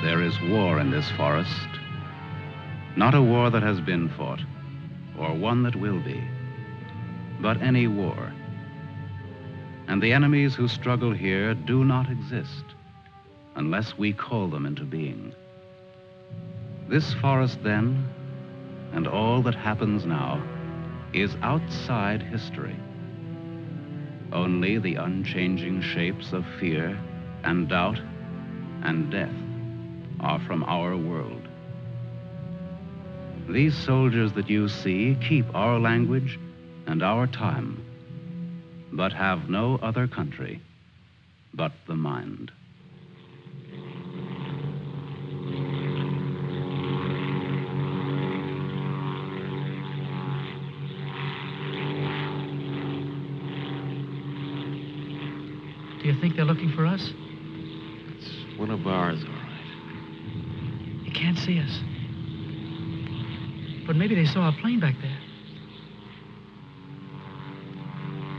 There is war in this forest, not a war that has been fought, or one that will be, but any war. And the enemies who struggle here do not exist unless we call them into being. This forest then, and all that happens now, is outside history. Only the unchanging shapes of fear and doubt and death are from our world. These soldiers that you see keep our language and our time, but have no other country but the mind. Do you think they're looking for us? It's one of ours, all right. You can't see us. But maybe they saw a plane back there.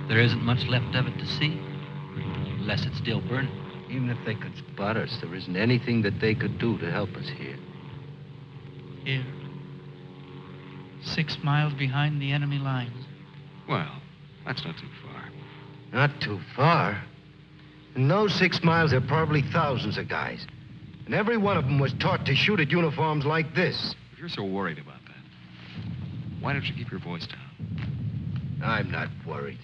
There isn't much left of it to see, unless it's still burning. Even if they could spot us, there isn't anything that they could do to help us here. Here. 6 miles behind the enemy lines. Well, that's not too far. Not too far. In those 6 miles, there are probably thousands of guys. And every one of them was taught to shoot at uniforms like this. If you're so worried about that, why don't you keep your voice down? I'm not worried.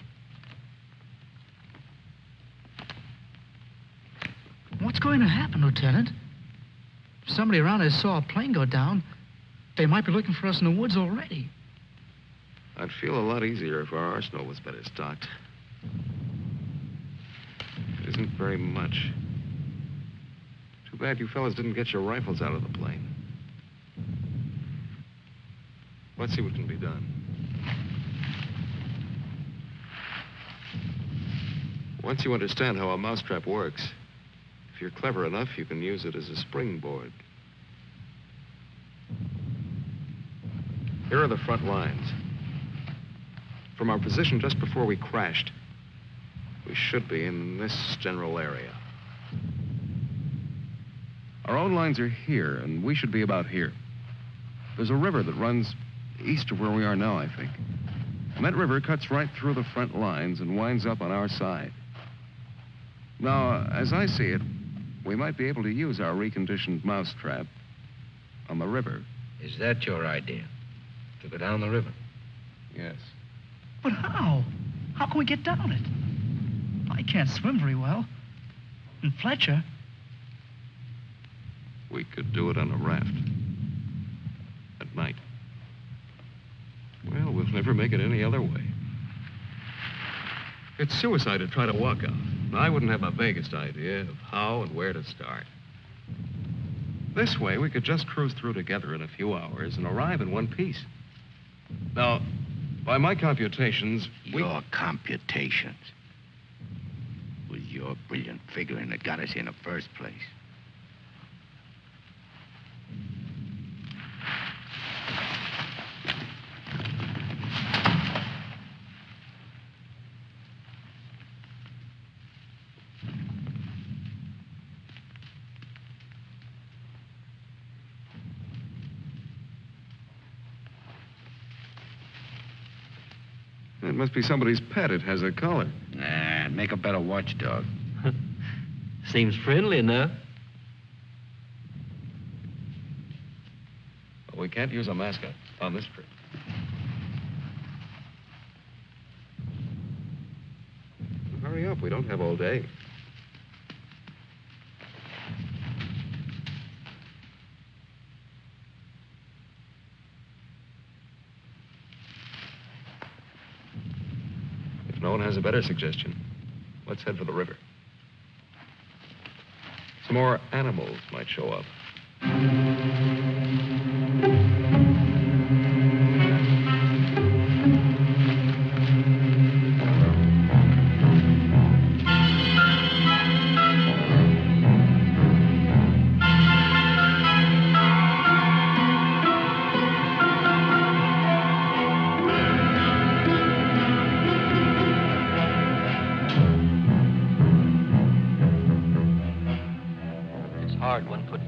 What's going to happen, Lieutenant? If somebody around us saw a plane go down, they might be looking for us in the woods already. I'd feel a lot easier if our arsenal was better stocked. It isn't very much. Too bad you fellas didn't get your rifles out of the plane. Let's see what can be done. Once you understand how a mousetrap works, if you're clever enough, you can use it as a springboard. Here are the front lines. From our position just before we crashed, we should be in this general area. Our own lines are here, and we should be about here. There's a river that runs east of where we are now, I think. And that river cuts right through the front lines and winds up on our side. Now, as I see it, we might be able to use our reconditioned mousetrap on the river. Is that your idea? To go down the river? Yes. But how? How can we get down it? I can't swim very well. And Fletcher... We could do it on a raft. At night. Well, we'll never make it any other way. It's suicide to try to walk out. I wouldn't have the vaguest idea of how and where to start. This way, we could just cruise through together in a few hours and arrive in one piece. Now, by my computations, Your computations. It was your brilliant figuring that got us here in the first place. It must be somebody's pet. It has a collar. Nah, make a better watchdog. Seems friendly enough. But we can't use a mascot on this trip. Hurry up. We don't have all day. If no one has a better suggestion, let's head for the river. Some more animals might show up.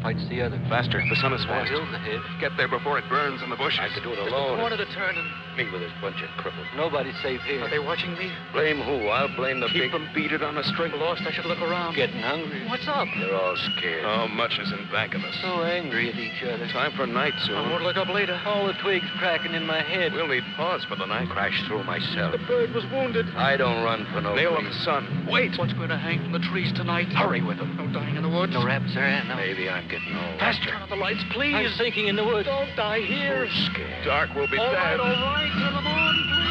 Fights the other. Faster. The sun is fast. Hill's ahead. Get there before it burns in the bushes. I could do it Just alone. a corner to turn and... Me with this bunch of cripples. Nobody's safe here. Are they watching me? Blame who? I'll blame the Keep big... them beat it on a string. Lost, I should look around. Getting hungry. What's up? They're all scared. How much is in back of us? So angry at each other. Time for night I soon. won't look up later. All the twigs cracking in my head. We'll need pause for the night. Crashed through myself. The bird was wounded. I don't run for no Nail of reason. the sun. Wait! What's going to hang from the trees tonight? Hurry with them. No dying in the woods. No rabbits there, no. Maybe I'm getting old. Faster. Turn on the lights, please. I'm sinking in the woods. Don't die here. Scared. Dark will be All dead. right, all right. Turn them on, please.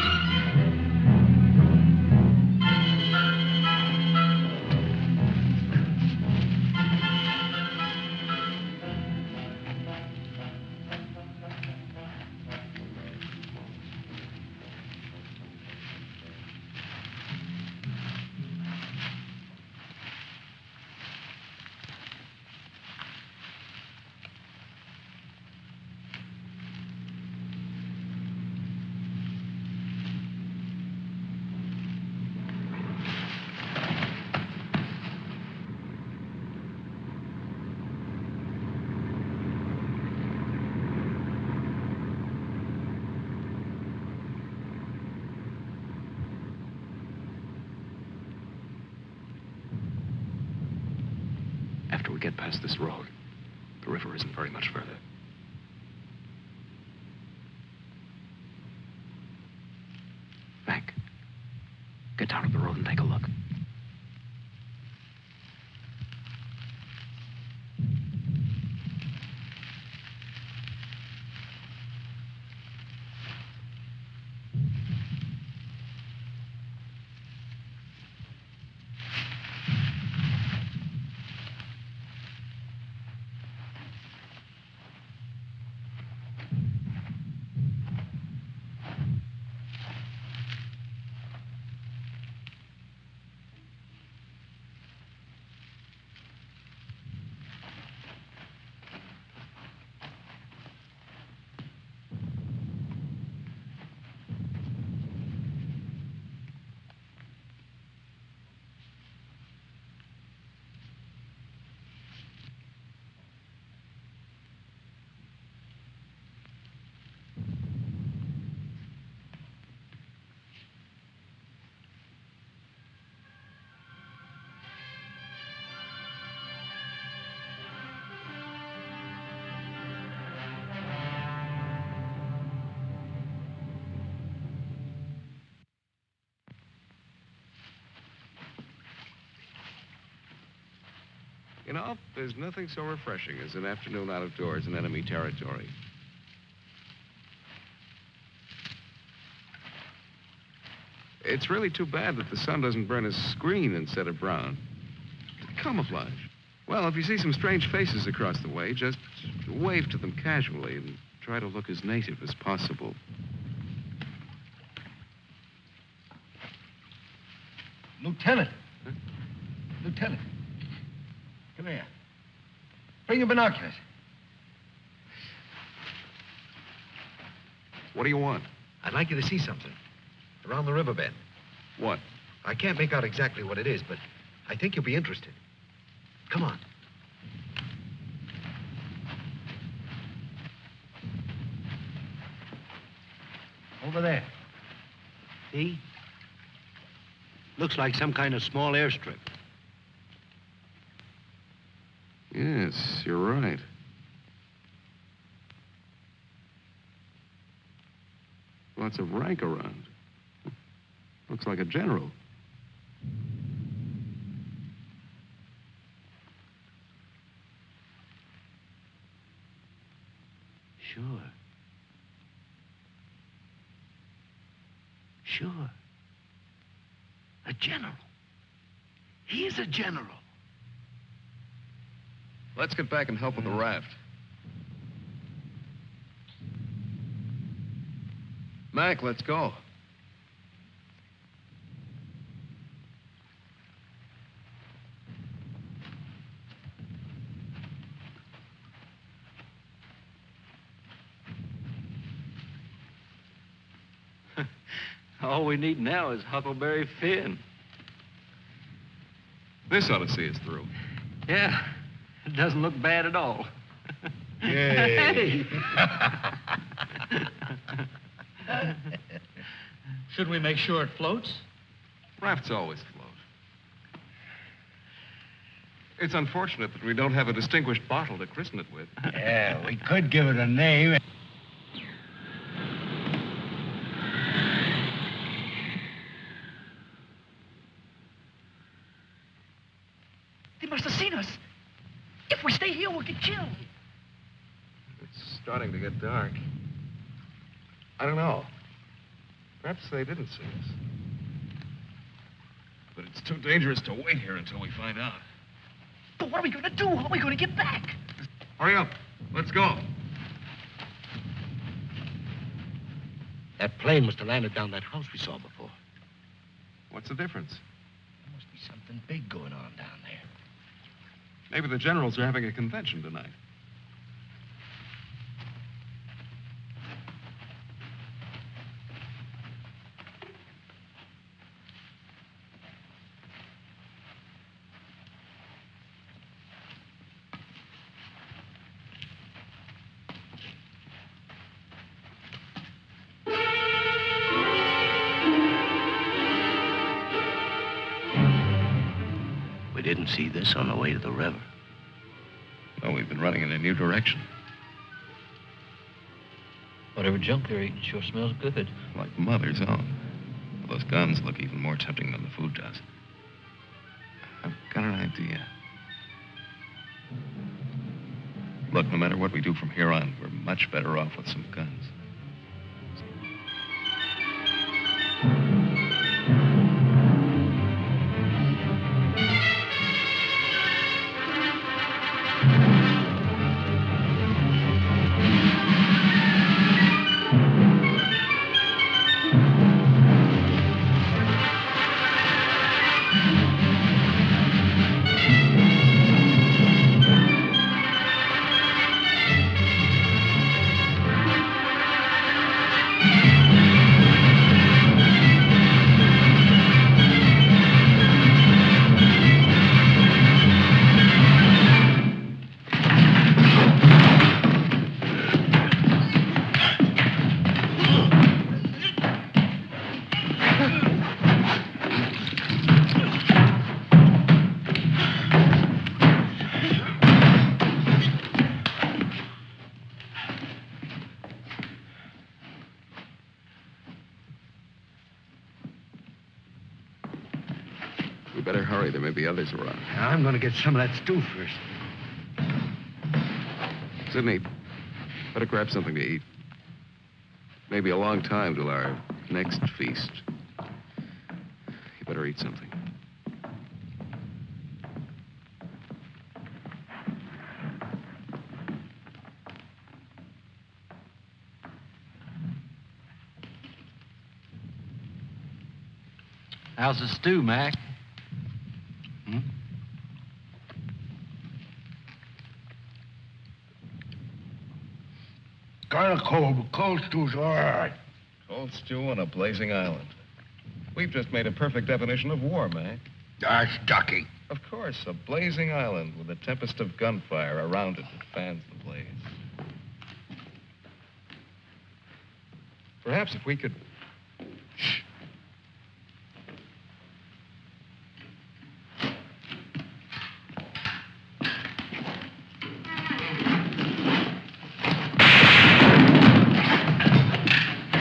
After we get past this road, the river isn't very much further. Mac, get down to the road and take a look. You know, there's nothing so refreshing as an afternoon out of doors in enemy territory. It's really too bad that the sun doesn't burn his screen instead of brown. Camouflage. Well, if you see some strange faces across the way, just wave to them casually and try to look as native as possible. Lieutenant. Huh? Lieutenant. Come here. Bring your binoculars. What do you want? I'd like you to see something. Around the riverbed. What? I can't make out exactly what it is, but I think you'll be interested. Come on. Over there. See? Looks like some kind of small airstrip. Yes, you're right. Lots of rank around. Looks like a general. Sure. A general. He's a general. Let's get back and help with the raft. Mac, let's go. All we need now is Huckleberry Finn. This ought to see us through. Yeah, it doesn't look bad at all. Yay. Should we make sure it floats? Rafts always float. It's unfortunate that we don't have a distinguished bottle to christen it with. Yeah, we could give it a name. They must have seen us. If we stay here, we'll get killed. It's starting to get dark. I don't know. Perhaps they didn't see us. But it's too dangerous to wait here until we find out. But what are we going to do? How are we going to get back? Hurry up. Let's go. That plane must have landed down that house we saw before. What's the difference? There must be something big going on down there. Maybe the generals are having a convention tonight. We didn't see this on the way to the river. No, we've been running in a new direction. Whatever junk they're eating sure smells good. Like Mother's own. Well, those guns look even more tempting than the food does. I've got an idea. Look, no matter what we do from here on, we're much better off with some guns. We better hurry. There may be others around. I'm going to get some of that stew first. Sidney, better grab something to eat. Maybe a long time till our next feast. You better eat something. How's the stew, Mac? Kind of cold, but cold stew's all right. Cold stew on a blazing island. We've just made a perfect definition of war, Mac. That's ducky. Of course, a blazing island with a tempest of gunfire around it that fans the blaze. Perhaps if we could... Shh.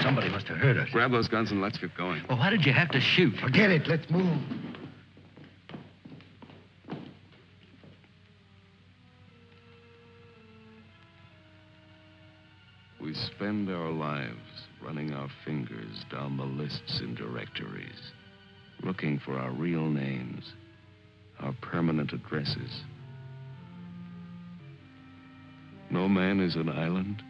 Somebody must have heard us. Grab those guns and let's get going. Well, why did you have to shoot? Forget it. Let's move. We spend our lives running our fingers down the lists and directories, looking for our real names, our permanent addresses. No man is an island.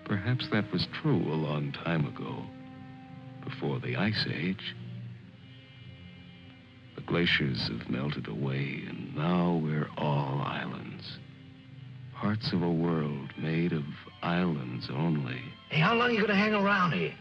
Perhaps that was true a long time ago, before the Ice Age. The glaciers have melted away, and now we're all islands. Parts of a world made of islands only. Hey, how long are you gonna hang around here?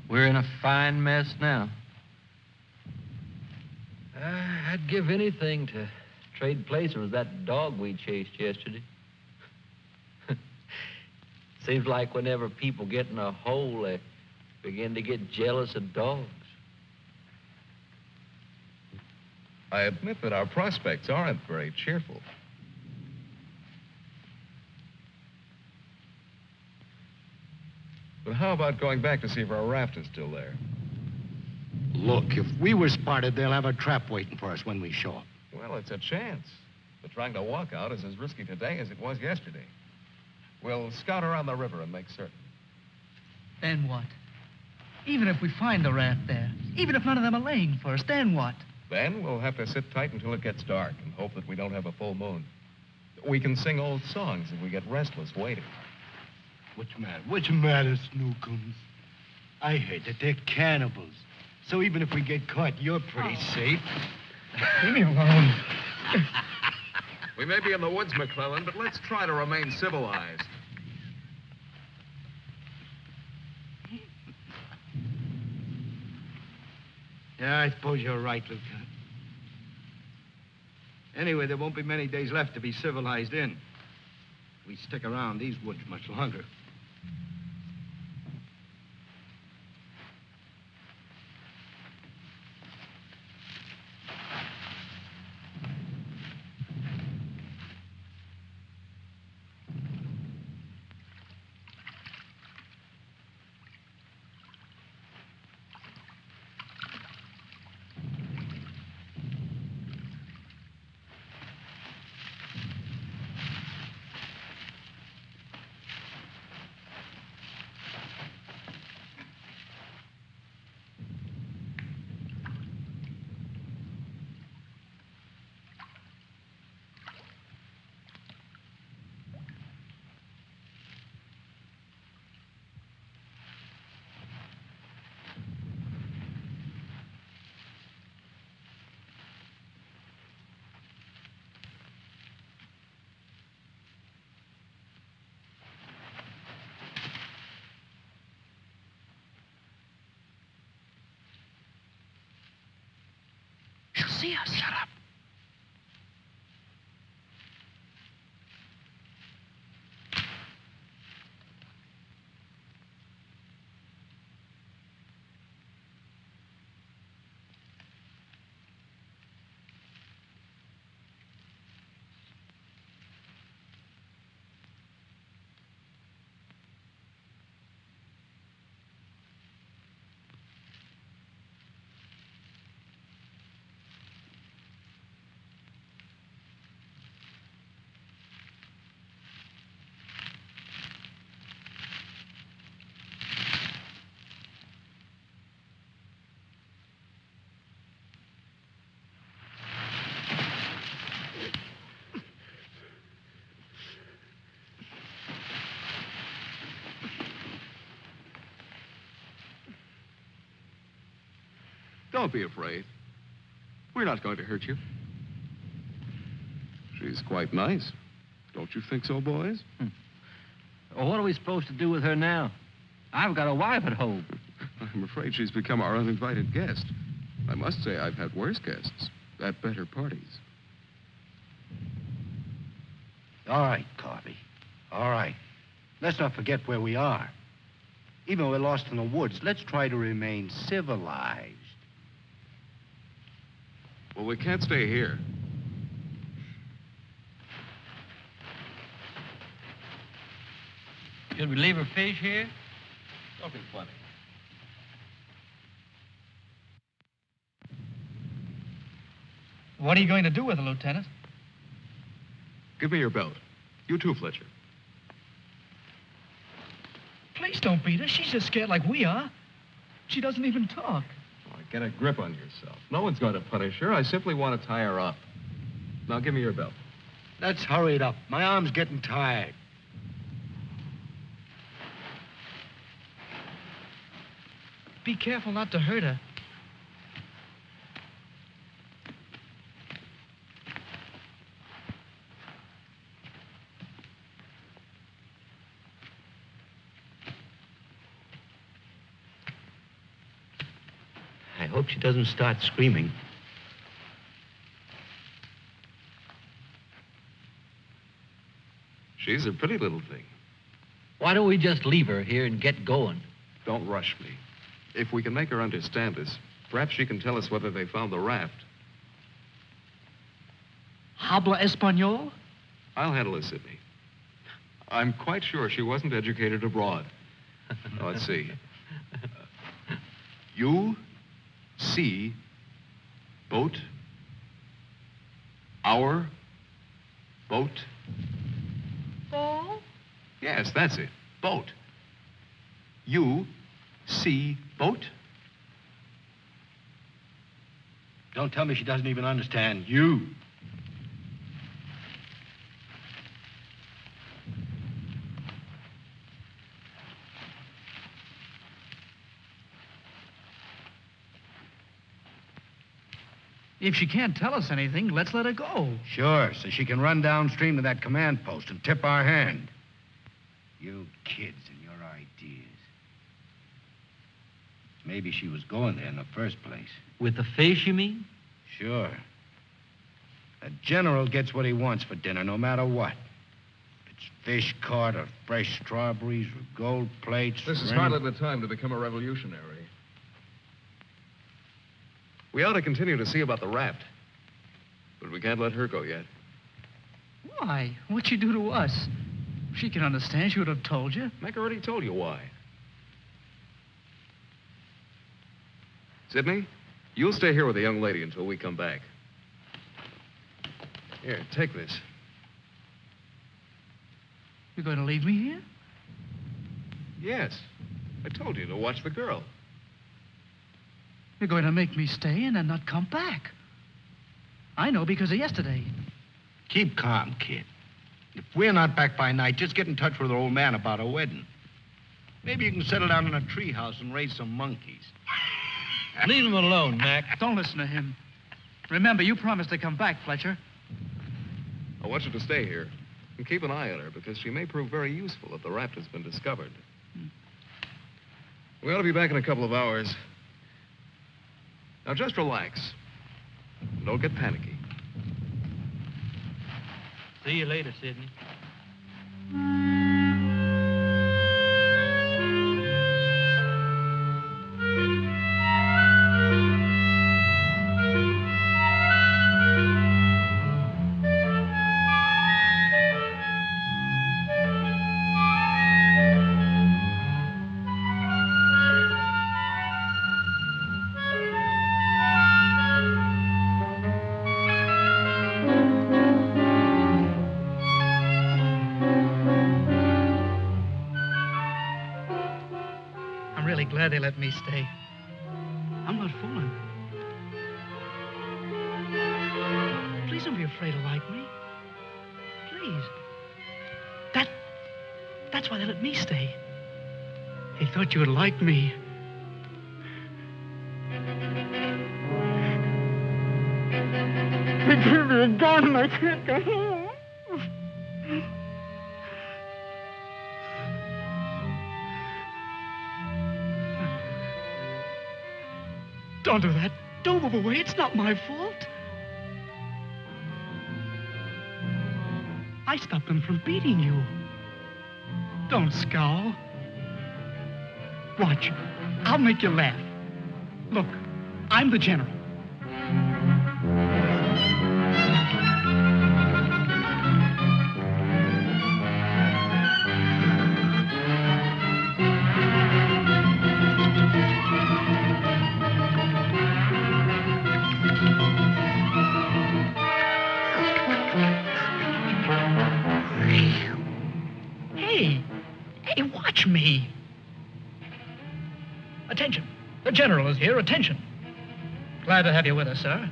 We're in a fine mess now. I'd give anything to trade places with that dog we chased yesterday. Seems like whenever people get in a hole, they begin to get jealous of dogs. I admit that our prospects aren't very cheerful. But how about going back to see if our raft is still there? Look, if we were spotted, they'll have a trap waiting for us when we show up. Well, it's a chance. But trying to walk out is as risky today as it was yesterday. We'll scout around the river and make certain. Then what? Even if we find the raft there, even if none of them are laying for us, then what? Then we'll have to sit tight until it gets dark and hope that we don't have a full moon. We can sing old songs if we get restless waiting. What's the matter, Snookums? I heard that they're cannibals. So even if we get caught, you're pretty safe. Leave me alone. We may be in the woods, McClellan, but let's try to remain civilized. Yeah, I suppose you're right, Lieutenant. Anyway, there won't be many days left to be civilized in. If we stick around these woods much longer. She'll see us. Shut up. Don't be afraid. We're not going to hurt you. She's quite nice. Don't you think so, boys? Well, what are we supposed to do with her now? I've got a wife at home. I'm afraid she's become our uninvited guest. I must say I've had worse guests at better parties. All right, Carvey. All right. Let's not forget where we are. Even though we're lost in the woods, let's try to remain civilized. Well, we can't stay here. Should we leave her fish here? Don't be funny. What are you going to do with her, Lieutenant? Give me your belt. You too, Fletcher. Please don't beat her. She's just scared like we are. She doesn't even talk. Oh, get a grip on yourself. No one's going to punish her. I simply want to tie her up. Now, give me your belt. Let's hurry it up. My arm's getting tired. Be careful not to hurt her. I hope she doesn't start screaming. She's a pretty little thing. Why don't we just leave her here and get going? Don't rush me. If we can make her understand us, perhaps she can tell us whether they found the raft. Habla Espanol? I'll handle it, Sidney. I'm quite sure she wasn't educated abroad. Now, let's see. You see boat, our boat. Ball? Yes, that's it. Boat. You see boat? Don't tell me she doesn't even understand you. If she can't tell us anything, let's let her go. Sure, so she can run downstream to that command post and tip our hand. You kids and your ideas. Maybe she was going there in the first place. With the fish, you mean? Sure. A general gets what he wants for dinner, no matter what. If it's fish caught or fresh strawberries or gold plates. This is or any- hardly the time to become a revolutionary. We ought to continue to see about the raft. But we can't let her go yet. Why? What'd she do to us? She can understand. She would have told you. Mac already told you why. Sidney, you'll stay here with the young lady until we come back. Here, take this. You're going to leave me here? Yes. I told you to watch the girl. You're going to make me stay and then not come back. I know because of yesterday. Keep calm, kid. If we're not back by night, just get in touch with our old man about a wedding. Maybe you can settle down in a treehouse and raise some monkeys. Leave him alone, Mac. Don't listen to him. Remember, you promised to come back, Fletcher. I want you to stay here and keep an eye on her because she may prove very useful if the raft has been discovered. We ought to be back in a couple of hours. Now, just relax. Don't get panicky. See you later, Sidney. Glad they let me stay. I'm not fooling. Please don't be afraid to like me. Please. That's why they let me stay. They thought you would like me. They gave me a gun and I can't go home. Don't do that. Don't move away. It's not my fault. I stopped them from beating you. Don't scowl. Watch. I'll make you laugh. Look, I'm the general. Hey, watch me. Attention. The general is here. Attention. Glad to have you with us, sir.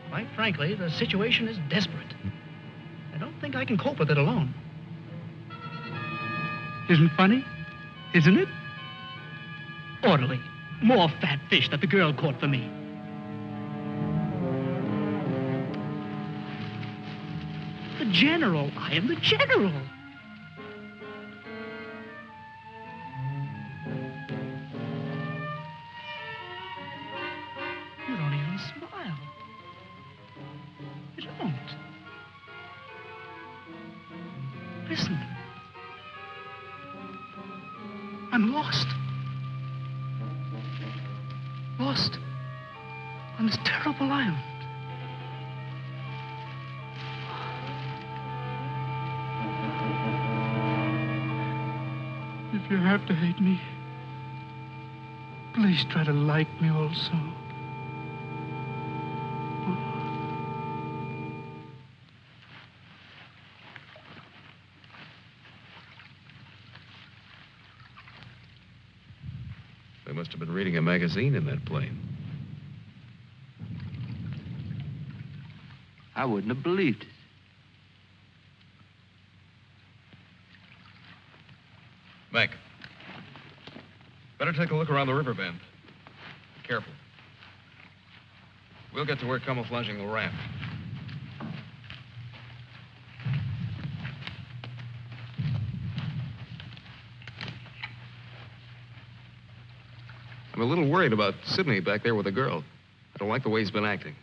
Quite frankly, the situation is desperate. I don't think I can cope with it alone. Isn't funny? Isn't it? Orderly. More fat fish that the girl caught for me. The general. I am the general. You don't even smile. You don't. Listen. I'm lost. Lost on this terrible island. If you have to hate me, please try to like me also. They must have been reading a magazine in that plane. I wouldn't have believed it. Mac, better take a look around the river bend. Careful. We'll get to work camouflaging the raft. I'm a little worried about Sidney back there with the girl. I don't like the way he's been acting.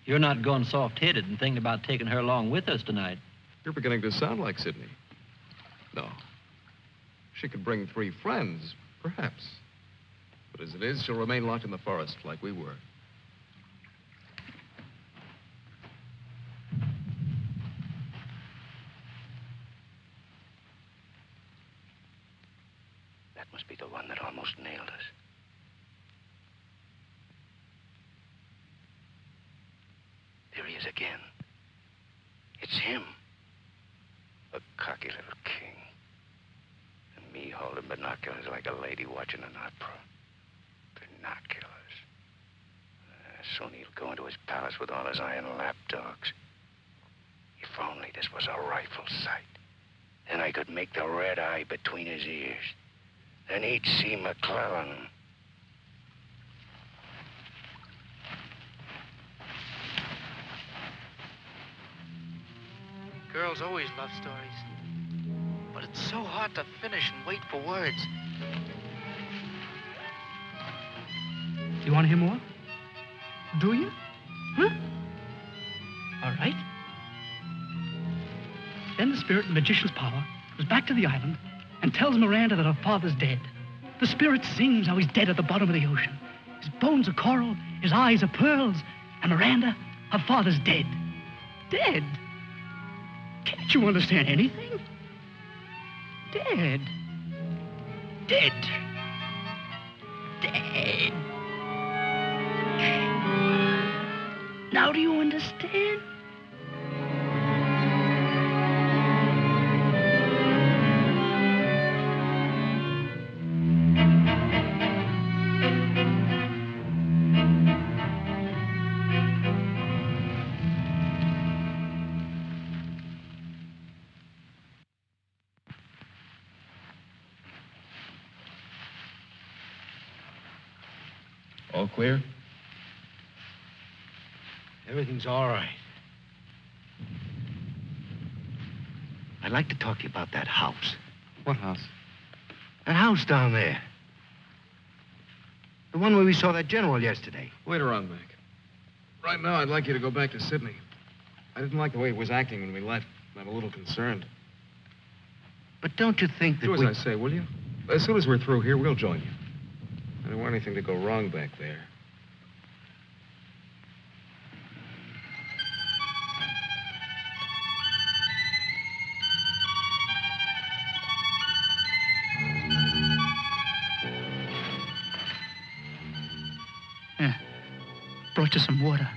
You're not going soft-headed and thinking about taking her along with us tonight. You're beginning to sound like Sidney. No. She could bring 3 friends, perhaps. But as it is, she'll remain locked in the forest like we were. That must be the one that almost nailed us. There he is again. It's him. A cocky little king. And me holding binoculars like a lady watching an opera. Binoculars. Soon he'll go into his palace with all his iron lapdogs. If only this was a rifle sight. Then I could make the red eye between his ears. Then he'd see McClellan. Girls always love stories. But it's so hard to finish and wait for words. You want to hear more? Do you? Huh? All right. Then the spirit in magician's power goes back to the island and tells Miranda that her father's dead. The spirit sings how he's dead at the bottom of the ocean. His bones are coral, his eyes are pearls, and Miranda, her father's dead. Dead? Can't you understand anything? Dead. Dead. Dead. Now do you understand? All clear? Everything's all right. I'd like to talk to you about that house. What house? That house down there. The one where we saw that general yesterday. Later on, Mac. Right now, I'd like you to go back to Sydney. I didn't like the way he was acting when we left. I'm a little concerned. But don't you think that Do as I say, will you? As soon as we're through here, we'll join you. I don't want anything to go wrong back there. Yeah. Brought you some water.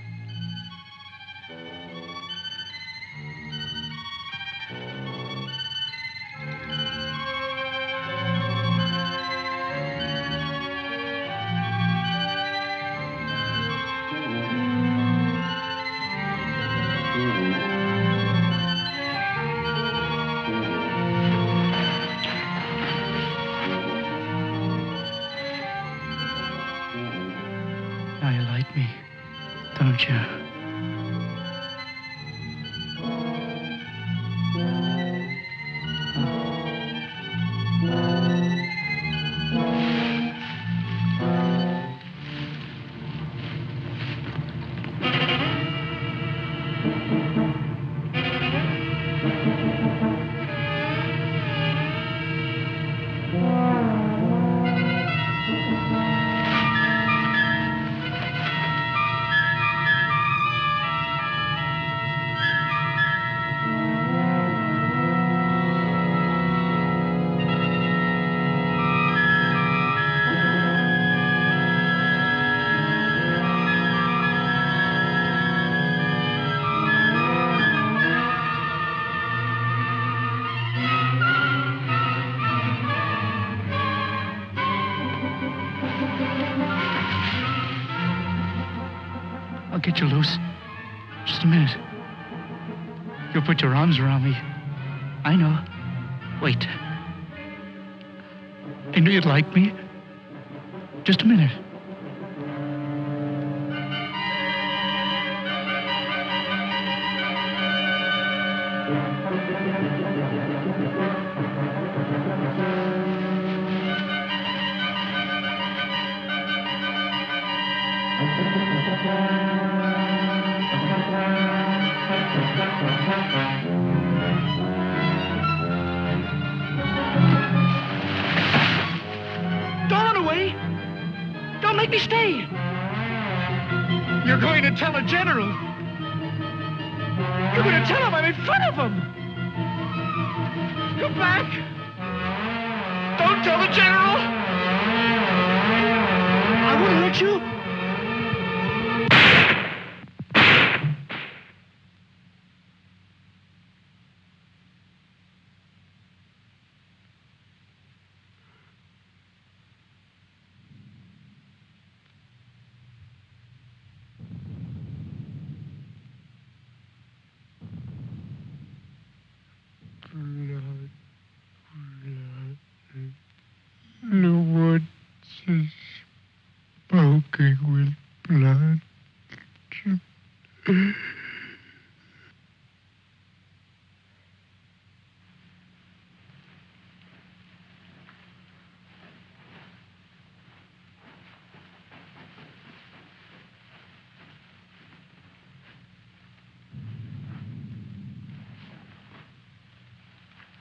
Now you like me, don't you? I'll get you loose. Just a minute. You'll put your arms around me. I know. Wait. I knew you'd like me. Just a minute. Don't run away. Don't make me stay. You're going to tell the general. You're going to tell him I'm in front of him. Come back. Don't tell the general. I wouldn't hurt you. The woods is smoking with blood.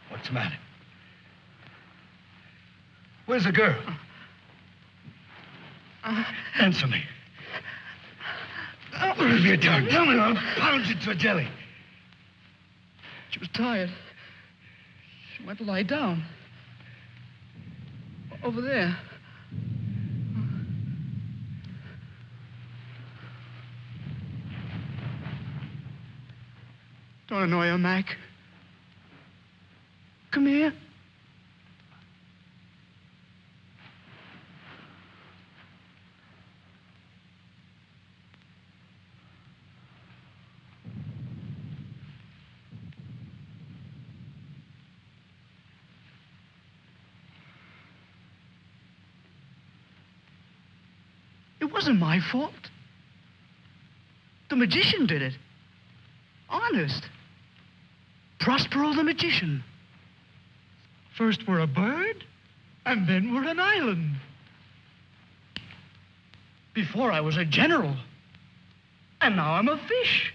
What's the matter? Where's the girl? Answer me. What have you done? Tell me, I'll pound you to a jelly. She was tired. She went to lie down. Over there. Don't annoy her, Mac. Come here. It wasn't my fault. The magician did it. Honest. Prospero the magician. First we're a bird, and then we're an island. Before I was a general, and now I'm a fish.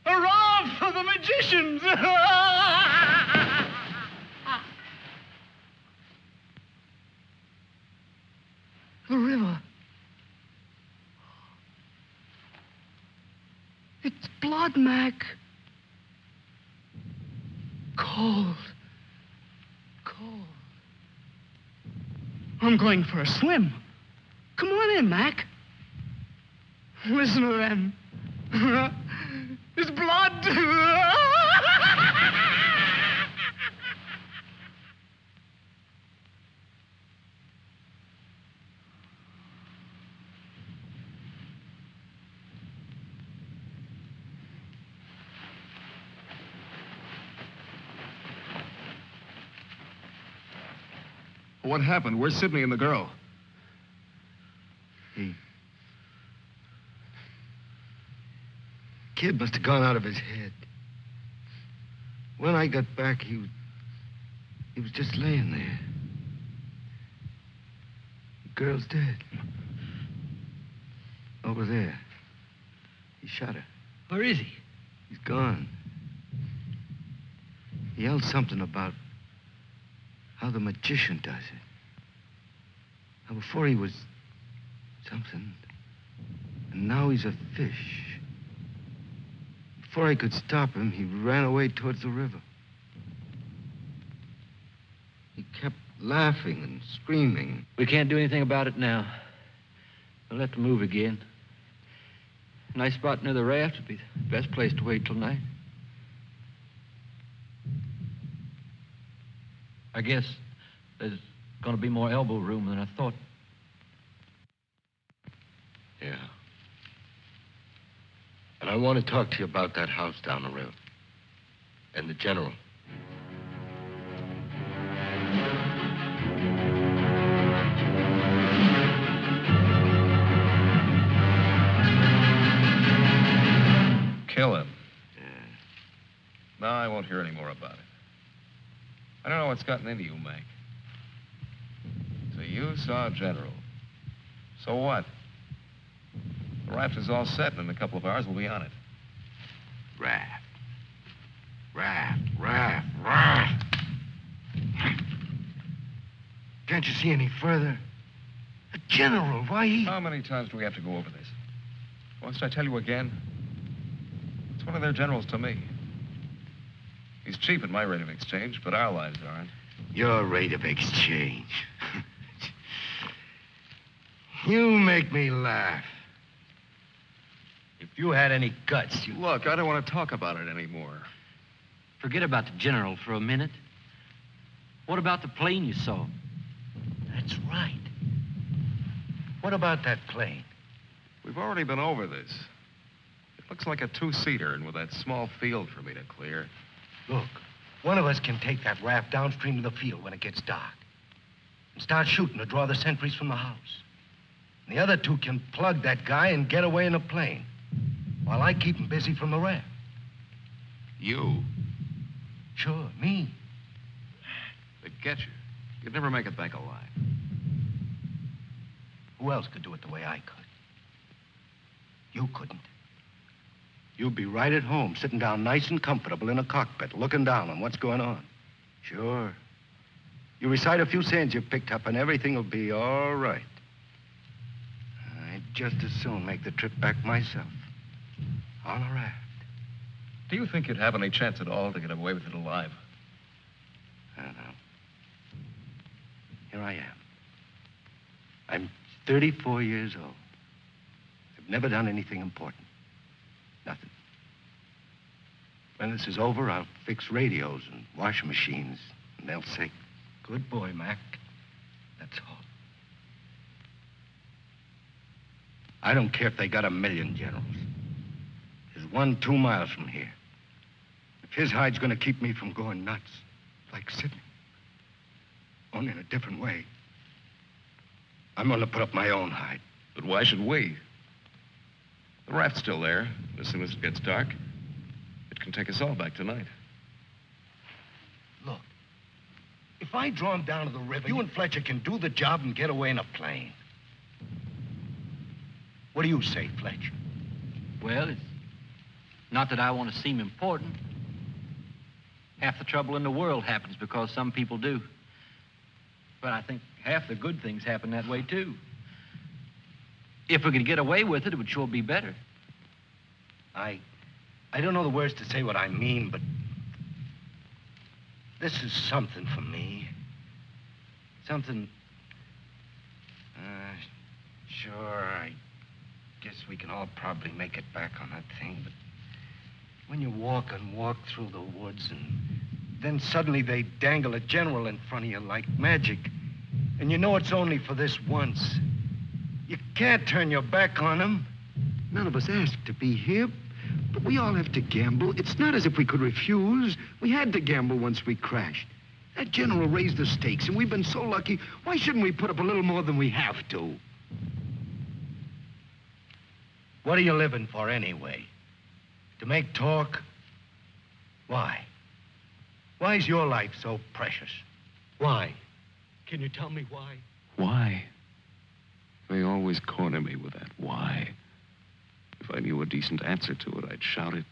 Hurrah for the magician! magicians! The river. It's blood, Mac. Cold. Cold. I'm going for a swim. Come on in, Mac. Listen to them. It's blood. What happened? Where's Sidney and the girl? Kid must have gone out of his head. When I got back, he was just laying there. The girl's dead. Over there. He shot her. Where is he? He's gone. He yelled something about how the magician does it. How before he was something, and now he's a fish. Before I could stop him, he ran away towards the river. He kept laughing and screaming. We can't do anything about it now. We'll have to move again. A nice spot near the raft would be the best place to wait till night. I guess there's going to be more elbow room than I thought. Yeah. And I want to talk to you about that house down the river. And the general. Kill him. Yeah. No, I won't hear any more about it. I don't know what's gotten into you, Mac. So you saw General. So what? The raft is all set, and in a couple of hours we'll be on it. Raft. Raft. Can't you see any further? The general, why he... How many times do we have to go over this? Must I tell you again? It's one of their generals to me. He's cheap at my rate of exchange, but our lives aren't. Your rate of exchange. You make me laugh. If you had any guts, you... Look, I don't want to talk about it anymore. Forget about the general for a minute. What about the plane you saw? That's right. What about that plane? We've already been over this. It looks like a two-seater, and with that small field for me to clear. Look, one of us can take that raft downstream to the field when it gets dark and start shooting to draw the sentries from the house. And the other two can plug that guy and get away in a plane while I keep him busy from the raft. You? Sure, me. They'd get you. You'd never make it back alive. Who else could do it the way I could? You couldn't. You'd be right at home, sitting down nice and comfortable in a cockpit, looking down on what's going on. Sure. You recite a few sayings you've picked up, and everything will be all right. I'd just as soon make the trip back myself. On a raft. Do you think you'd have any chance at all to get away with it alive? I don't know. Here I am. I'm 34 years old. I've never done anything important. Nothing. When this is over, I'll fix radios and washing machines, and they'll say, "Good boy, Mac." That's all. I don't care if they got 1,000,000 generals. There's one 2 miles from here. If his hide's gonna keep me from going nuts, like Sidney, only in a different way, I'm gonna put up my own hide. But why should we? The raft's still there. As soon as it gets dark, it can take us all back tonight. Look, if I draw him down to the river, you and Fletcher can do the job and get away in a plane. What do you say, Fletcher? Well, it's not that I want to seem important, Half the trouble in the world happens because some people do. But I think half the good things happen that way, too. If we could get away with it, it would sure be better. I don't know the words to say what I mean, but this is something for me. Something... Sure, I guess we can all probably make it back on that thing, but when you walk and walk through the woods and then suddenly they dangle a general in front of you like magic, and you know it's only for this once, you can't turn your back on him. None of us asked to be here, but we all have to gamble. It's not as if we could refuse. We had to gamble once we crashed. That general raised the stakes, and we've been so lucky. Why shouldn't we put up a little more than we have to? What are you living for anyway? To make talk? Why? Why is your life so precious? Why? Can you tell me why? Why? They always corner me with that why. If I knew a decent answer to it, I'd shout it,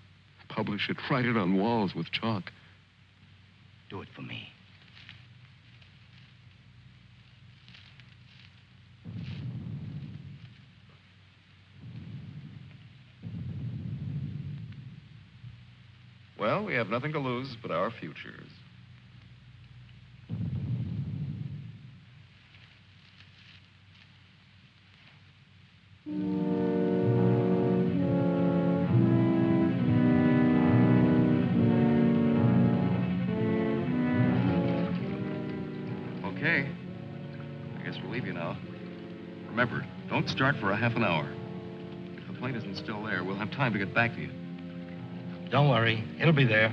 publish it, write it on walls with chalk. Do it for me. Well, we have nothing to lose but our futures. Okay. I guess we'll leave you now. Remember, don't start for a half an hour. If the plane isn't still there, we'll have time to get back to you. Don't worry, it'll be there.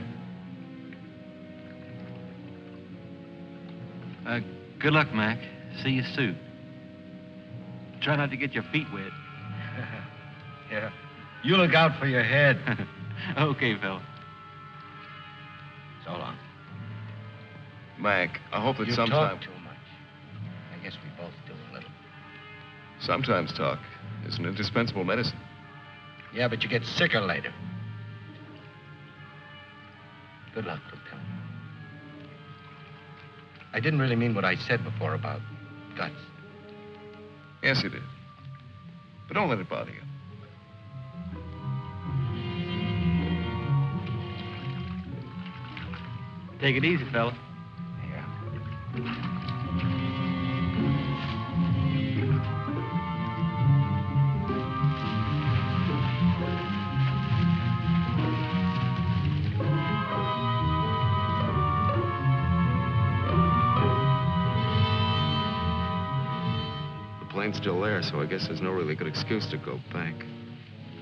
Good luck, Mac. See you soon. Try not to get your feet wet. Yeah. You look out for your head. Okay, fella. So long. Mac, I hope that You sometime... talk too much. I guess we both do a little. Sometimes talk is an indispensable medicine. Yeah, but you get sicker later. Good luck, Lieutenant. I didn't really mean what I said before about guts. Yes, you did. But don't let it bother you. Take it easy, fella. Yeah. The plane's still there, so I guess there's no really good excuse to go back.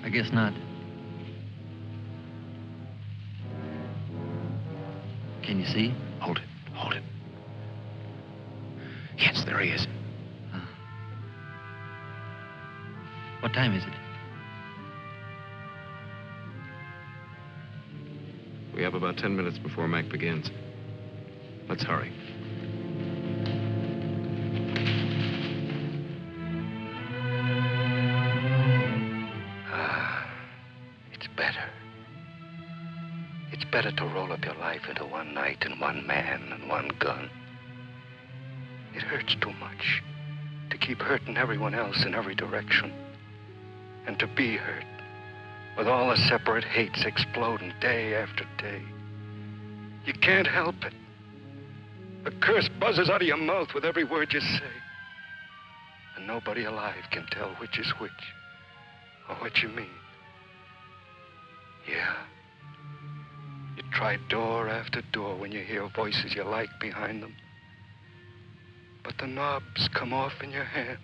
I guess not. Can you see? Hold it. Hold it. Yes, there he is. What time is it? We have about 10 minutes before Mac begins. Let's hurry. It's better. It's better to roll up your life into one night and one man and one gun. It hurts too much to keep hurting everyone else in every direction. And to be hurt with all the separate hates exploding day after day. You can't help it. A curse buzzes out of your mouth with every word you say. And nobody alive can tell which is which or what you mean. Yeah. You try door after door when you hear voices you like behind them. But the knobs come off in your hand.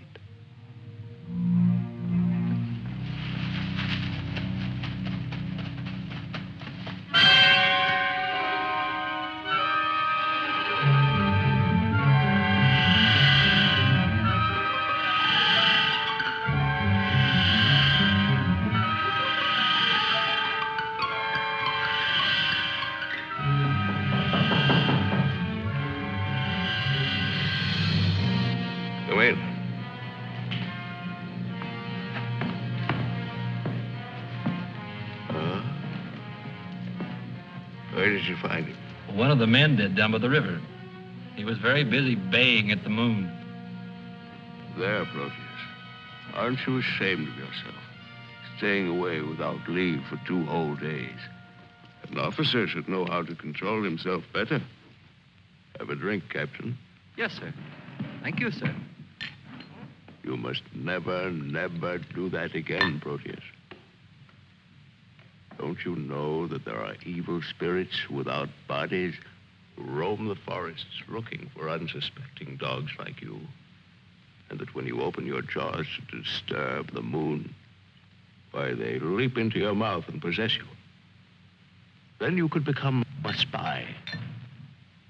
Wait. Where did you find him? One of the men did down by the river. He was very busy baying at the moon. There, Proteus. Aren't you ashamed of yourself? Staying away without leave for 2 whole days. An officer should know how to control himself better. Have a drink, Captain. Yes, sir. Thank you, sir. You must never, never do that again, Proteus. Don't you know that there are evil spirits without bodies who roam the forests looking for unsuspecting dogs like you? And that when you open your jaws to disturb the moon, why, they leap into your mouth and possess you. Then you could become a spy,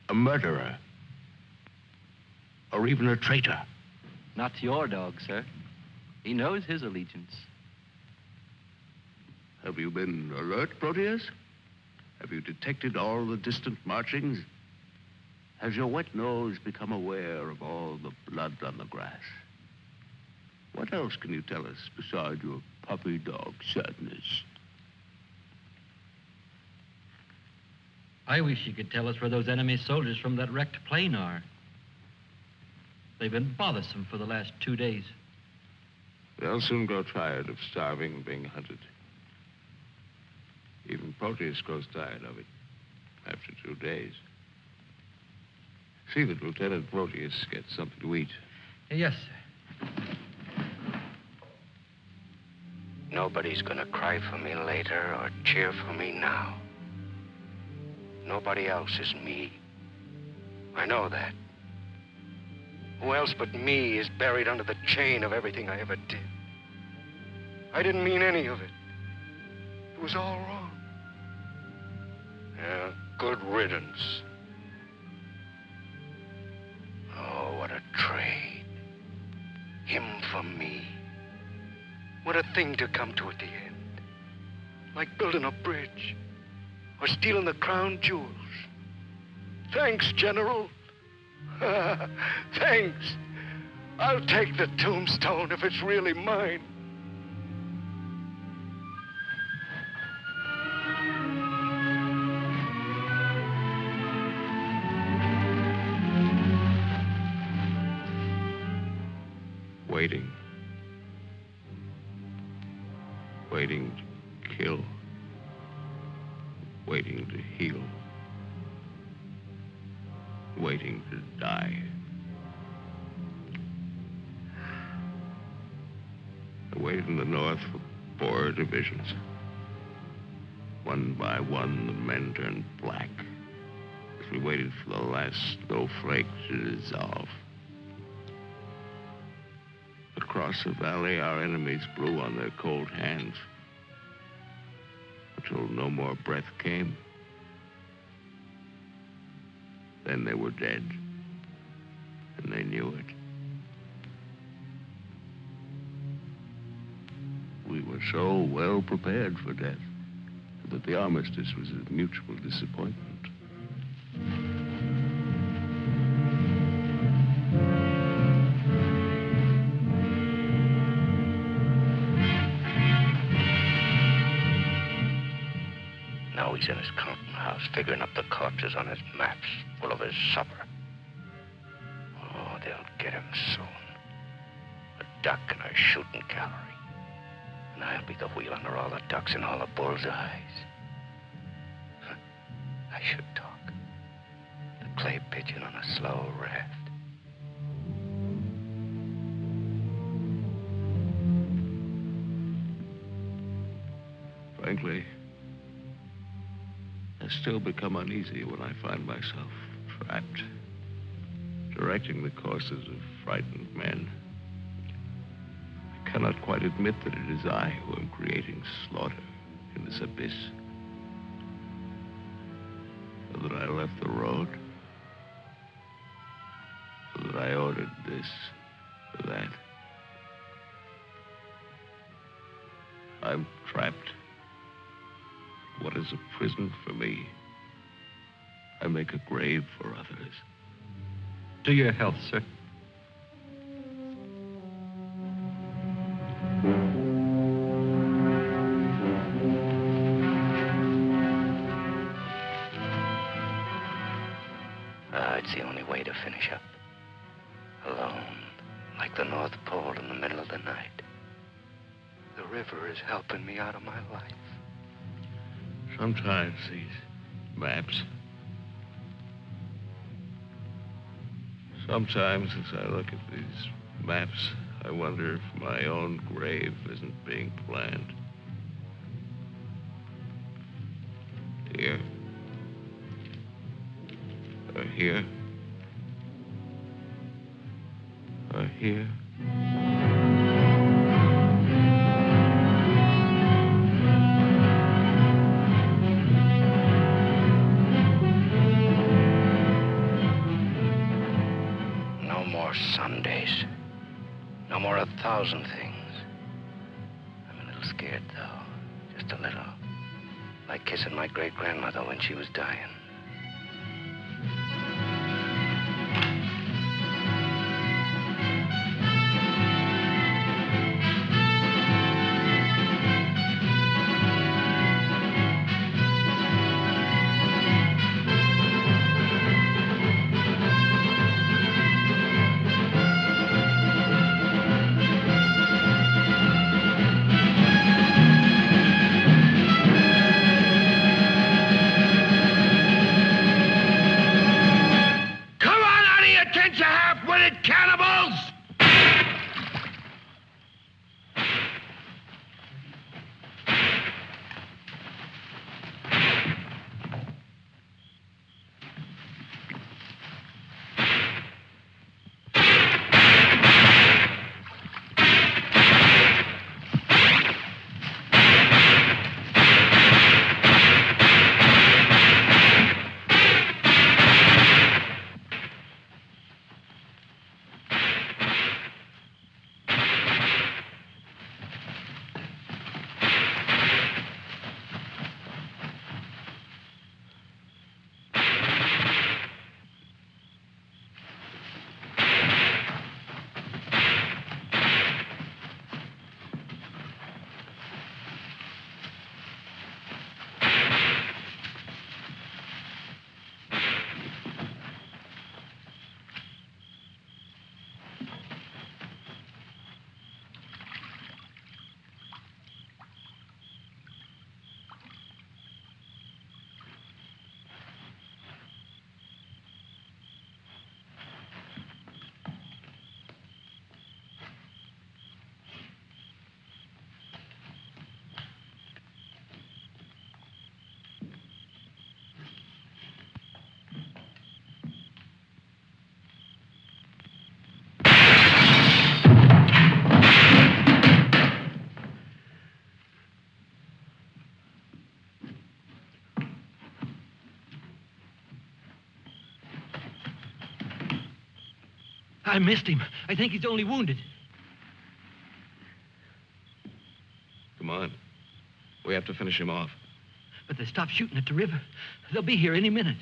a murderer, or even a traitor. Not to your dog, sir. He knows his allegiance. Have you been alert, Proteus? Have you detected all the distant marchings? Has your wet nose become aware of all the blood on the grass? What else can you tell us beside your puppy dog sadness? I wish you could tell us where those enemy soldiers from that wrecked plane are. They've been bothersome for the last 2 days. They'll soon grow tired of starving and being hunted. Even Proteus grows tired of it after 2 days. See that Lieutenant Proteus gets something to eat. Yes, sir. Nobody's gonna cry for me later or cheer for me now. Nobody else is me. I know that. Who else but me is buried under the chain of everything I ever did? I didn't mean any of it. It was all wrong. Yeah, good riddance. Oh, what a trade. Him for me. What a thing to come to at the end. Like building a bridge or stealing the crown jewels. Thanks, General. Thanks. I'll take the tombstone if it's really mine. Waiting. Waiting to kill. Waiting to heal. Waiting to die. I waited in the north for 4 divisions. One by one, the men turned black as we waited for the last snowflake to dissolve. Across the valley, our enemies blew on their cold hands until no more breath came. Then they were dead, and they knew it. We were so well prepared for death that the armistice was a mutual disappointment. Now he's in his counting house, figuring up the corpses on his maps, full of his supper. Oh, they'll get him soon. A duck in a shooting gallery. And I'll be the wheel under all the ducks and all the bull's eyes. I should talk. The clay pigeon on a slow raft. Frankly, I still become uneasy when I find myself trapped, directing the courses of frightened men. I cannot quite admit that it is I who am creating slaughter in this abyss. So that I left the road. So that I ordered this or that. I'm trapped. What is a prison for me? I make a grave for others. To your health, sir. That's the only way to finish up. Alone, like the North Pole in the middle of the night. The river is helping me out of my life. Sometimes these maps. Sometimes as I look at these maps, I wonder if my own grave isn't being planned. Here. Or here. Or here. No more Sundays. No more 1,000 things. I'm a little scared, though. Just a little. Like kissing my great-grandmother when she was dying. I missed him. I think he's only wounded. Come on. We have to finish him off. But they stopped shooting at the river. They'll be here any minute.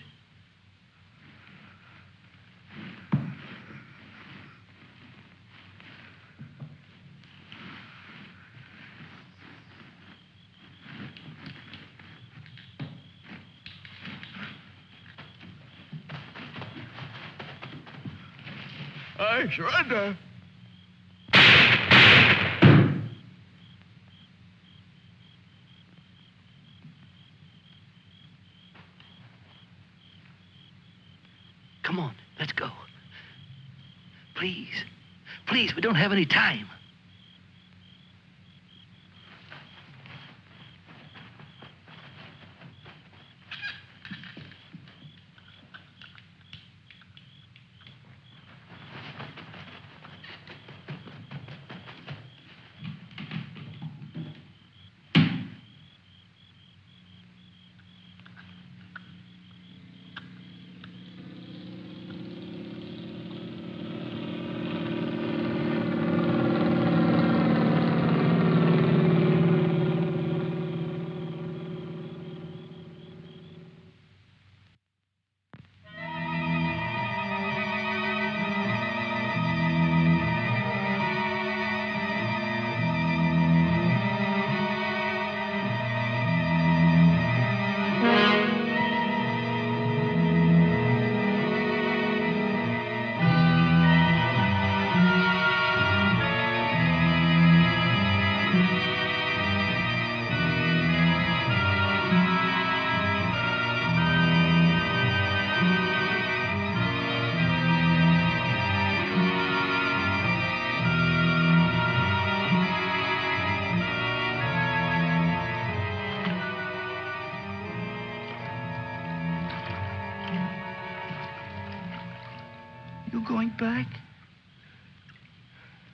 I surrender. Come on, let's go. Please. Please, we don't have any time. you going back?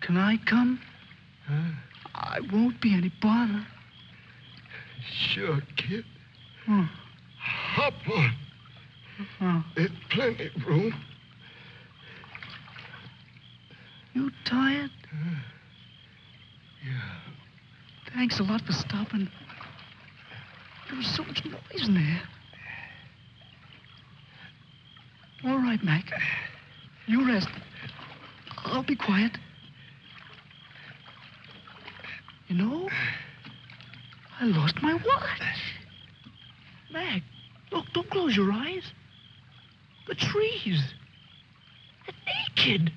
Can I come? Huh? I won't be any bother. Sure, kid. Oh. Hop on. Oh. There's plenty of room. You tired? Yeah. Thanks a lot for stopping. There was so much noise in there. All right, Mac. You rest. I'll be quiet. You know, I lost my watch. Mac, look, don't close your eyes. The trees. They're naked.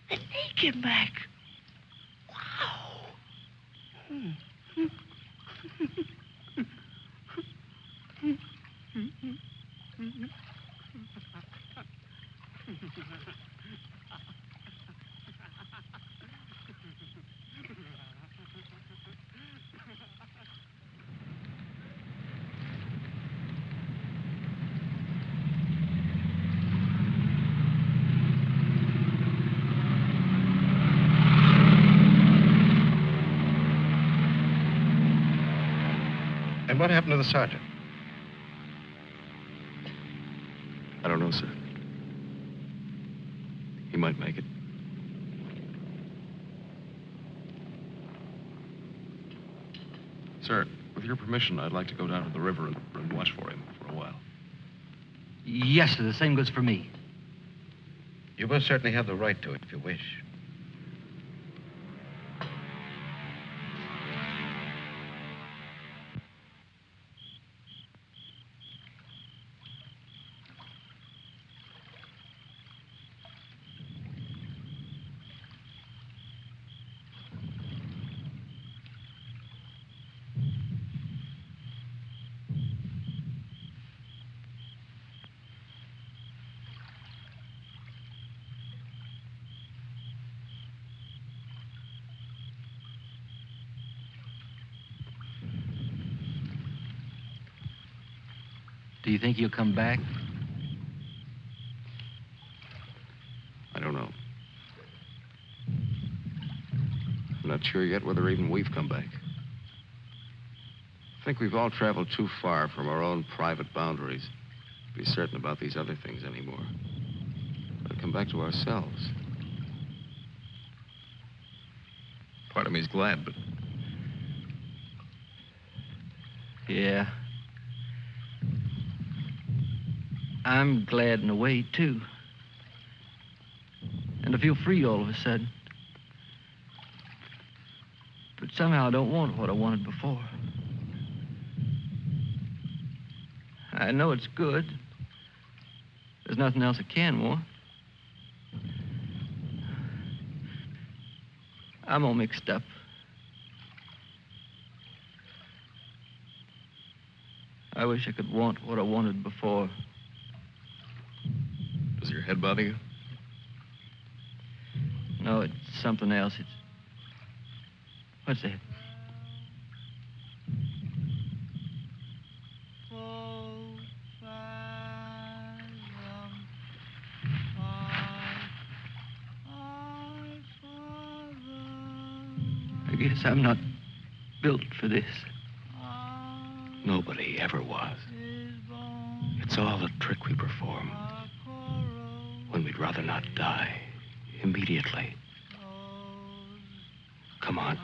They're naked, Mac. Wow. And what happened to the sergeant? I don't know, sir. He might make it. Sir, with your permission, I'd like to go down to the river and watch for him for a while. Yes, sir. The same goes for me. You most certainly have the right to it if you wish. Do you think he'll come back? I don't know. I'm not sure yet whether even we've come back. I think we've all traveled too far from our own private boundaries to be certain about these other things anymore. But come back to ourselves. Part of me's glad, but Yeah. I'm glad in a way, too. And I feel free all of a sudden. But somehow I don't want what I wanted before. I know it's good. There's nothing else I can want. I'm all mixed up. I wish I could want what I wanted before. does your head bother you? No, it's something else. It's... What's that? I guess I'm not built for this. Nobody ever was. It's all a trick we perform when we'd rather not die immediately. Come on.